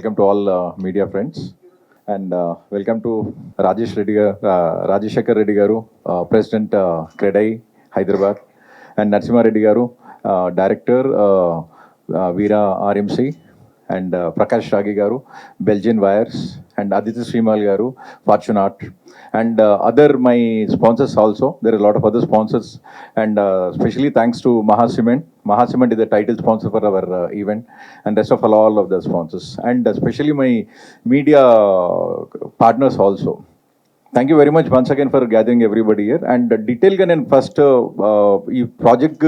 welcome to all media friends, and welcome to Rajeshekar Reddy garu, President CREDAI Hyderabad, and Narasimha Reddy garu, Director Veera RMC, and Prakash Ragi garu, Belgian Wires, and Aditya Srimal garu, Fortune Art, and other my sponsors also. There are a lot of other sponsors, and especially thanks to Mahacement. Mahacement is the title sponsor for our event, and rest of all of the sponsors, and especially my media partners also. Thank you very much once again for gathering everybody year. And డీటెయిల్గా నేను first ఈ project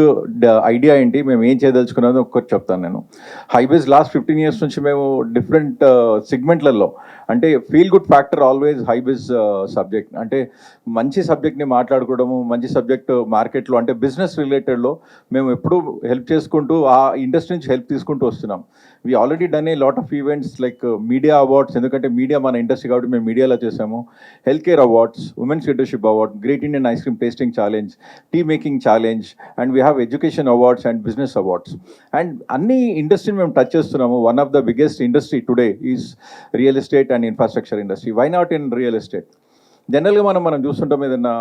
idea ఏంటి, మేము ఏం చేయదలుచుకున్నది ఒక్కటి చెప్తాను. నేను highways last 15 years నుంచి మేము డిఫరెంట్ సెగ్మెంట్లలో, అంటే feel good factor always highways subject, అంటే మంచి సబ్జెక్ట్ని మాట్లాడుకోవడము, మంచి సబ్జెక్ట్ మార్కెట్లో అంటే బిజినెస్ రిలేటెడ్లో మేము ఎప్పుడూ హెల్ప్ చేసుకుంటూ ఆ ఇండస్ట్రీ నుంచి హెల్ప్ తీసుకుంటూ వస్తున్నాం. We already done a lot of events like media awards, ఎందుకంటే మీడియా మన ఇండస్ట్రీ కాబట్టి మేము మీడియాలో చేసాము. Health care awards, women's leadership award, great Indian ice cream tasting challenge, tea making challenge, and we have education awards and business awards. And అన్ని ఇండస్ట్రీని మేము touch చేస్తున్నాము. One of the biggest industry today is real estate and infrastructure industry. Why not in real estate? జనరల్గా మనం చూస్తుంటాం, ఏదైనా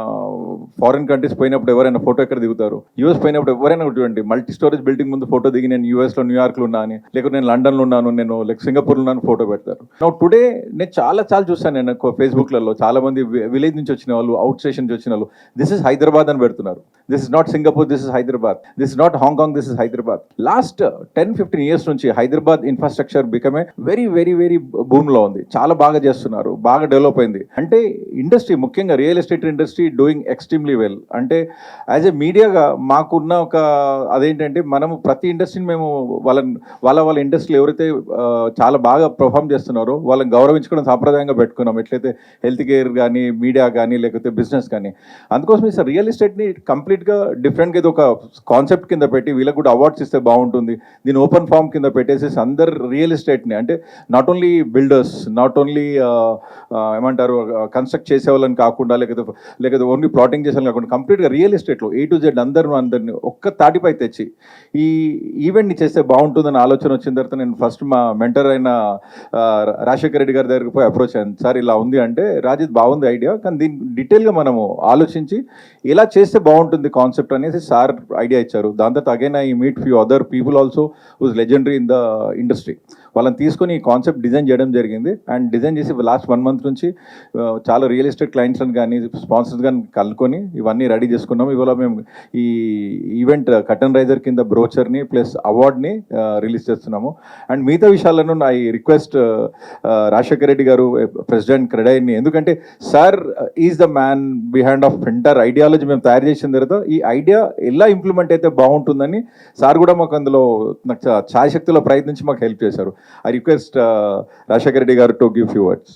foreign countries పోయినప్పుడు ఎవరైనా ఫోటో ఎక్కడ దిగుతారు, యూఎస్ పోయినప్పుడు ఎవరైనా చూడండి మల్టీ స్టోరేజ్ బిల్డింగ్ ముందు ఫోటో దిగి నేను యూఎస్లో న్యూయార్క్లో ఉన్నా అని, లేకపోతే నేను లండన్లో ఉన్నాను, నేను సింగపూర్లో ఉన్నాను ఫోటో పెడతారు. నౌ టుడే నేను చాలా చూస్తాను, నేను ఫేస్బుక్లలో చాలా మంది విలేజ్ నుంచి వచ్చిన వాళ్ళు, అవుట్ స్టేషన్ నుంచి వచ్చిన వాళ్ళు, దిస్ ఇస్ హైదరాబాద్ అని పెడుతున్నారు. This is not Singapore, this is Hyderabad. This is not Hong Kong, this is Hyderabad. Last 10-15 years నుంచి Hyderabad infrastructure బికమే very very very భూమిలో ఉంది. చాలా బాగా చేస్తున్నారు, బాగా డెవలప్ అయింది. అంటే ఇండస్ట్రీ, ముఖ్యంగా real estate industry doing extremely well. అంటే యాజ్ ఎ మీడియాగా మాకున్న ఒక అదేంటంటే, మనము ప్రతి ఇండస్ట్రీని మేము వాళ్ళ ఇండస్ట్రీలో ఎవరైతే చాలా బాగా పర్ఫామ్ చేస్తున్నారో వాళ్ళని గౌరవించుకోవడం సాంప్రదాయంగా పెట్టుకున్నాం. ఎట్లయితే హెల్త్ కేర్ కానీ, మీడియా కానీ, లేకపోతే బిజినెస్ కానీ. అందుకోసం సార్ రియల్ ఎస్టేట్ని కంప్లీట్గా డిఫరెంట్గా ఏదో ఒక కాన్సెప్ట్ కింద పెట్టి వీళ్ళకి కూడా అవార్డ్స్ ఇస్తే బాగుంటుంది. దీని ఓపెన్ ఫామ్ కింద పెట్టేసి అందరు రియల్ ఎస్టేట్ని, అంటే not only builders, not only ఏమంటారు కన్స్ట్రక్ట్ చేసే వాళ్ళని కాకుండా, లేకపోతే ఓన్లీ ప్లాటింగ్ చేసే కాకుండా కంప్లీట్గా రియల్ ఎస్టేట్లో A to Z అందరిని ఒక్క తాటిపై తెచ్చి ఈ ఈవెంట్ని చేస్తే బాగుంటుందని ఆలోచన వచ్చిన తర్వాత నేను ఫస్ట్ మా మెంటర్ అయిన రాజశేఖర్ రెడ్డి గారి దగ్గరికి పోయి అప్రోచ్ అయ్యాను. సార్ ఇలా ఉంది అంటే, రాజిత్ బాగుంది ఐడియా, కానీ దీన్ని డీటెయిల్గా మనము ఆలోచించి ఇలా చేస్తే బాగుంటుంది కాన్సెప్ట్ అనేసి సార్ ఐడియా ఇచ్చారు. దాని తర్వాత again I meet few other people also whose legendary in the industry. వాళ్ళని తీసుకొని ఈ కాన్సెప్ట్ డిజైన్ చేయడం జరిగింది. అండ్ డిజైన్ చేసి లాస్ట్ 1 month నుంచి చాలా రియల్ ఎస్టేట్ క్లయింట్స్ని కానీ, స్పాన్సర్స్ కానీ కలుకొని ఇవన్నీ రెడీ చేసుకున్నాము. ఇవాళ మేము ఈ ఈవెంట్ కర్టన్ రైజర్ కింద బ్రోచర్ని ప్లస్ అవార్డ్ని రిలీజ్ చేస్తున్నాము. అండ్ మిగతా విషయాలను ఐ రిక్వెస్ట్ రాజశేఖర్ రెడ్డి గారు, ప్రెసిడెంట్ క్రెడైని, ఎందుకంటే sir is the man behind of entire ideology మేము తయారు చేసిన తర్వాత ఈ ఐడియా ఎలా ఇంప్లిమెంట్ అయితే బాగుంటుందని సార్ కూడా మాకు అందులో నాకు ఛాయశక్తిలో ప్రయత్నించి మాకు హెల్ప్ చేశారు. I request Rajeshekar Reddy garu to give few words.